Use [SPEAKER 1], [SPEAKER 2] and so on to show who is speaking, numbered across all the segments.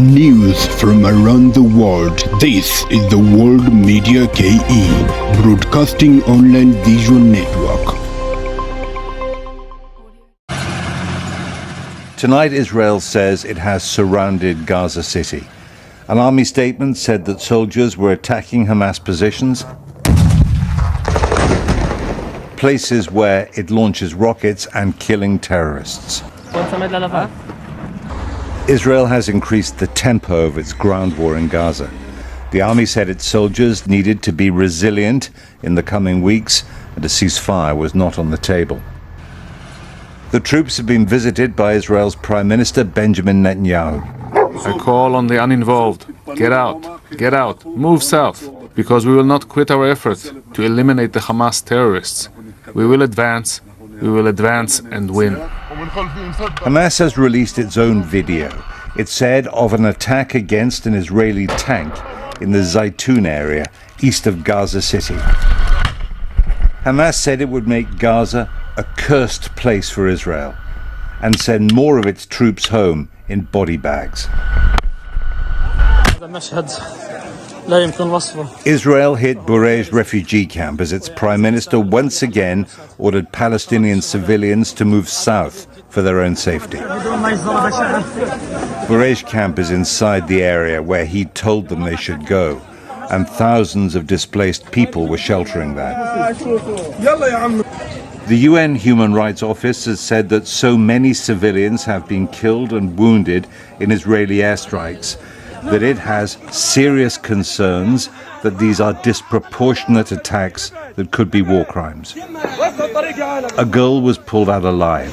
[SPEAKER 1] News from around the world. This is the World Media KE, broadcasting online visual network.
[SPEAKER 2] Tonight, Israel says it has surrounded Gaza City. An army statement said that soldiers were attacking Hamas positions, places where it launches rockets, and killing terrorists. Israel has increased the tempo of its ground war in Gaza. The army said its soldiers needed to be resilient in the coming weeks, and a ceasefire was not on the table. The troops have been visited by Israel's Prime Minister Benjamin Netanyahu.
[SPEAKER 3] I call on the uninvolved. Get out, move south, because we will not quit our efforts to eliminate the Hamas terrorists. We will advance and win.
[SPEAKER 2] Hamas has released its own video. It said of an attack against an Israeli tank in the Zaytun area, east of Gaza City. Hamas said it would make Gaza a cursed place for Israel and send more of its troops home in body bags. Israel hit Burej refugee camp as its prime minister once again ordered Palestinian civilians to move south for their own safety. Burej camp is inside the area where he told them they should go, and thousands of displaced people were sheltering there. The UN Human Rights Office has said that so many civilians have been killed and wounded in Israeli airstrikes that it has serious concerns that these are disproportionate attacks that could be war crimes. A girl was pulled out alive.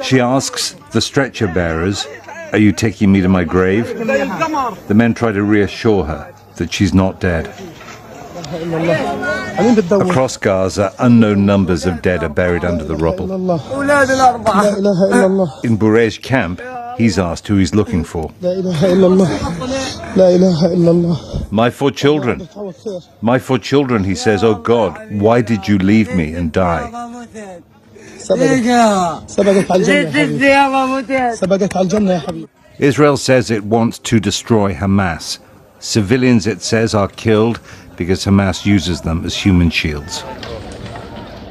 [SPEAKER 2] She asks the stretcher bearers, "Are you taking me to my grave?" The men try to reassure her that she's not dead. Across Gaza, unknown numbers of dead are buried under the rubble. In Burej camp, he's asked who he's looking for. My four children, he says, "Oh God, why did you leave me and die?" Israel says it wants to destroy Hamas. Civilians, it says, are killed because Hamas uses them as human shields.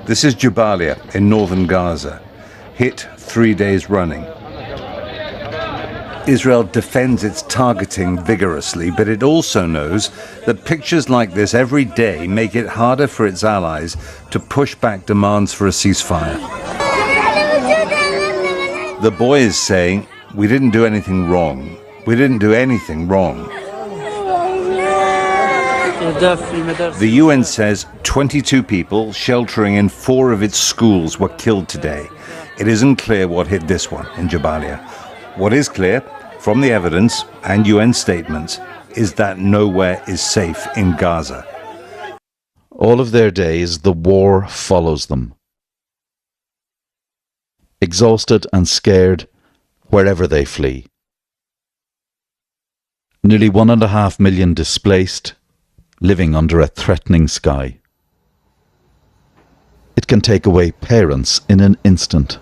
[SPEAKER 2] This is Jabalia in northern Gaza, hit 3 days running. Israel defends its targeting vigorously, but it also knows that pictures like this every day make it harder for its allies to push back demands for a ceasefire. The boy is saying, "We didn't do anything wrong. We didn't do anything wrong." The UN says 22 people sheltering in 4 of its schools were killed today. It isn't clear what hit this one in Jabalia. What is clear, from the evidence and UN statements, is that nowhere is safe in Gaza.
[SPEAKER 4] All of their days, the war follows them. Exhausted and scared, wherever they flee. Nearly 1.5 million displaced, living under a threatening sky. It can take away parents in an instant.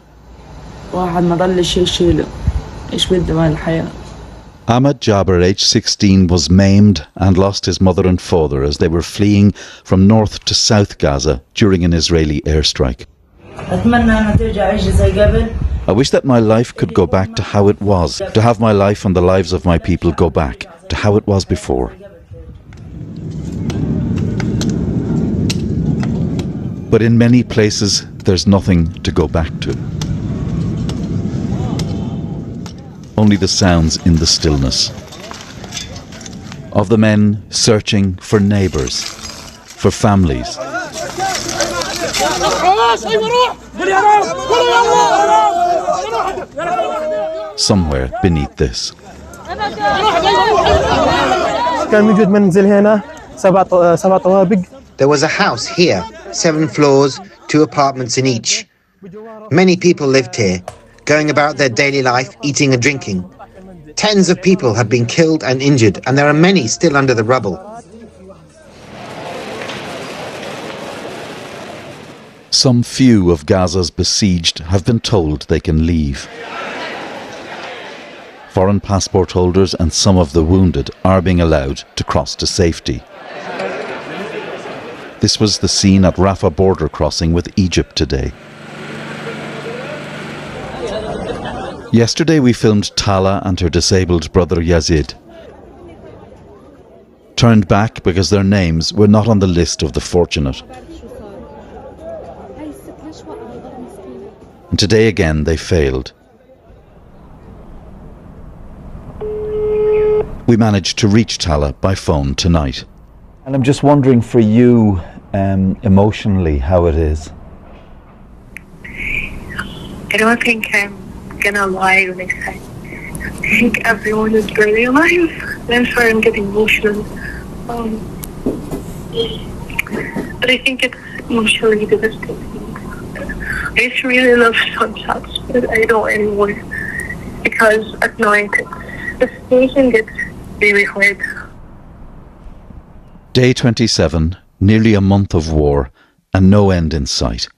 [SPEAKER 4] Ahmed Jabir, aged 16, was maimed and lost his mother and father as they were fleeing from North to South Gaza during an Israeli airstrike. I wish that my life could go back to how it was, to have my life and the lives of my people go back to how it was before. But in many places, there's nothing to go back to. Only the sounds in the stillness of the men searching for neighbours, for families. Somewhere beneath this.
[SPEAKER 5] There was a house here, 7 floors, 2 apartments in each. Many people lived here, going about their daily life, eating and drinking. Tens of people have been killed and injured, and there are many still under the rubble.
[SPEAKER 4] Some few of Gaza's besieged have been told they can leave. Foreign passport holders and some of the wounded are being allowed to cross to safety. This was the scene at Rafah border crossing with Egypt today. Yesterday we filmed Tala and her disabled brother Yazid. Turned back because their names were not on the list of the fortunate. And today again they failed. We managed to reach Tala by phone tonight. And I'm just wondering for you, emotionally, how it is.
[SPEAKER 6] I don't think I'm gonna lie when I say I think everyone is barely alive. I'm sorry I'm getting emotional. But I think it's emotionally devastating. I used to really love sunsets, but I don't anymore. Because at night, the station gets really hard.
[SPEAKER 4] Day 27, nearly a month of war, and no end in sight.